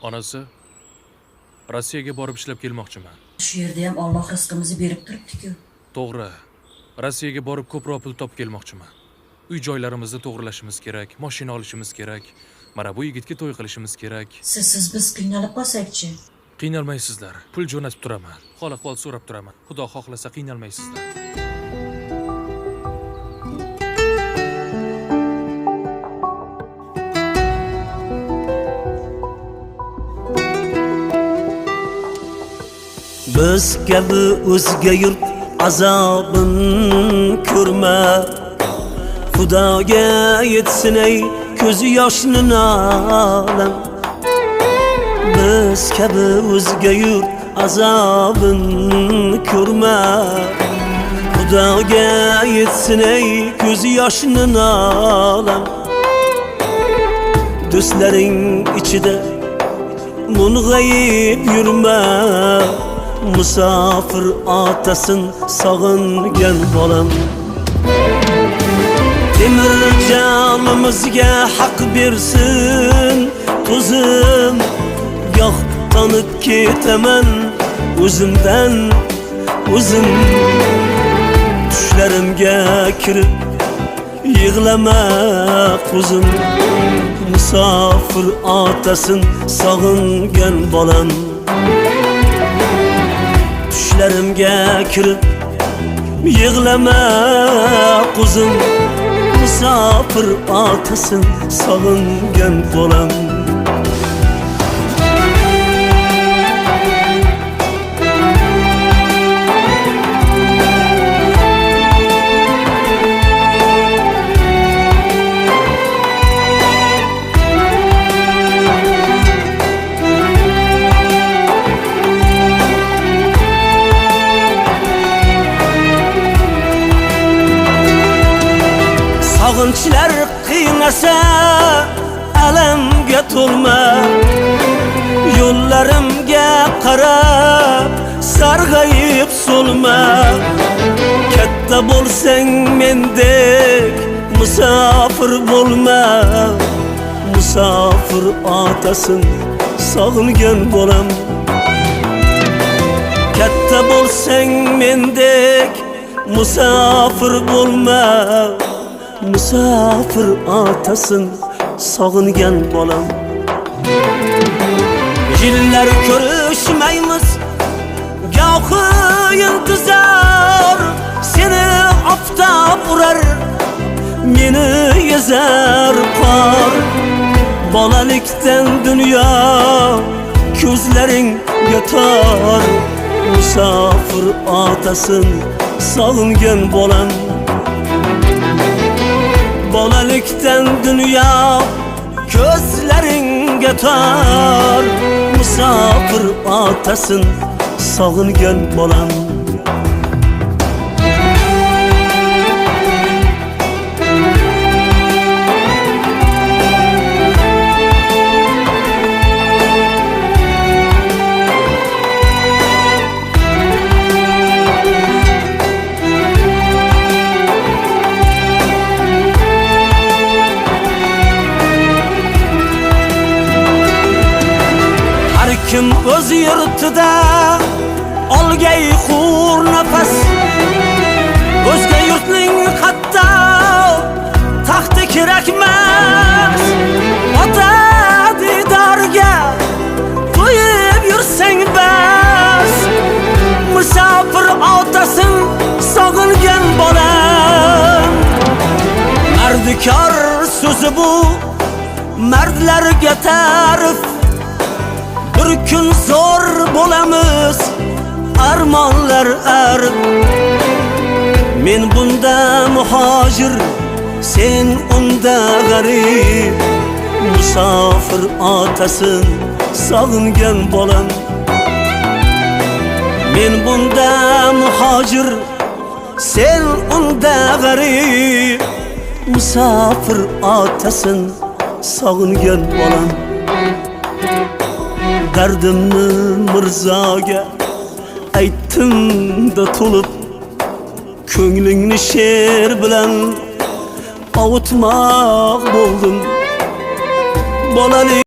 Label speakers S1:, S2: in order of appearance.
S1: Onasi Rossiyaga borib ishlab kelmoqchiman.
S2: Shu yerda ham Alloh rizqimizni berib turibdi-ku.
S1: To'g'ri. Rossiyaga borib ko'proq pul topib kelmoqchiman. Uy-joylarimizni to'g'rilashimiz kerak, mashina olishimiz kerak. Mana bu yigitga to'y qilishimiz kerak.
S2: Siz biz qiynalib qolsak-chi?
S1: Qiynalmaysizlar. Pul jo'natib turaman. Hol-ahvol so'rab turaman. Xudo xohlasa qiynalmaysizlar.
S3: Biz kabi o'zga yurt azobin ko'rma, Xudoga yetsin ey ko'zi yoshni nalam. Biz kabi o'zga yurt azobin ko'rma, Xudoga yetsin ey ko'zi yoshni nalam. Do'stlaring ichida mung'ayib yurma, musofir otasin sog'ingan bolam. Temir jonimizga haq bersin o'zim, goh tonib ketaman o'zimdan o'zim. Tushlarimga kirib yig'lama ko'zim, musofir otasin sog'ingan bolam. Tushlarimga kirib yig'lama quzim, musofir otasin sog'ingan bolam. Sog'inchlar qiynasa alamga to'lma, yo'llarimga qarab sarg'ayib so'lma. Katta bo'lsang mendek musofir bo'lma, musofir otasin sog'ingan bolam. Katta bo'lsang mendek musofir bo'lma, musofir otasin sog'ingan bolam. Yillar ko'rishmaymiz, gohi intizor, seni oftob urar, meni yezar qor. Bolalikdan dunyo ko'zlaring yotar, musofir otasin sog'ingan bolam. Bolalikdan dunyo ko'zlaringga tor, musofir otasin sog'ingan bolam. Kim o'z yurtida olgay xur nafas, o'zga yurtning hatto taxti kerakmas. Ota didorga to'yib yursang bas, musofir otasin sog'ingan bolam. Mardikor so'zi bu mardlarga ta'rif, bir kun zo'r bo'lamiz armonlar arib. Men bunda muhojir, sen unda g'arib, musofir otasin sog'ingan bolam. Men bunda muhojir, sen unda g'arib, musofir otasin sog'ingan bolam. Dardimni Mirzoga aytdim da to'lib, ko'nglingni she'r bilan ovutmoq bo'ldim. Bolalik